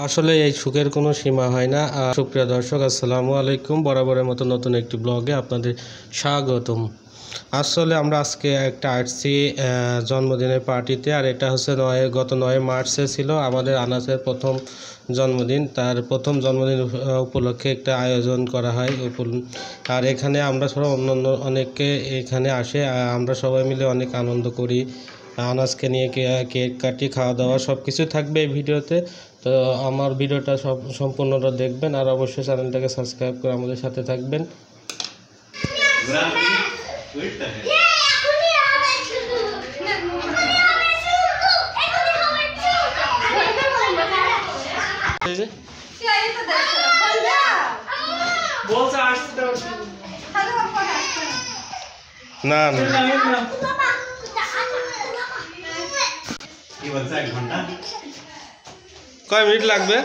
আসলে এই সুখের কোনো সীমা হয় না। সুপ্রিয় দর্শক, আসসালামু আলাইকুম। বরাবরের মতো নতুন একটি ব্লগে আপনাদের স্বাগতম। আসলে আমরা আজকে একটা আসছি জন্মদিনের পার্টিতে, আর এটা হচ্ছে গত 9 মার্চে ছিল আমাদের আনাসের প্রথম জন্মদিন। তার প্রথম জন্মদিন উপলক্ষে একটা আয়োজন করা হয়। আর এখানে আমরা সবাই অন্যান্য অনেকে এখানে আসে, আমরা সবাই মিলে অনেক আনন্দ করি। আনাসকে নিয়ে কেক কাটি, খাওয়া দাওয়া সব কিছু থাকবে এই ভিডিওতে। তো আমার ভিডিওটা সম্পূর্ণটা দেখবেন, আর অবশ্যই চ্যানেলটাকে সাবস্ক্রাইব করে আমাদের সাথে থাকবেন। না কয় মিনিট লাগবে?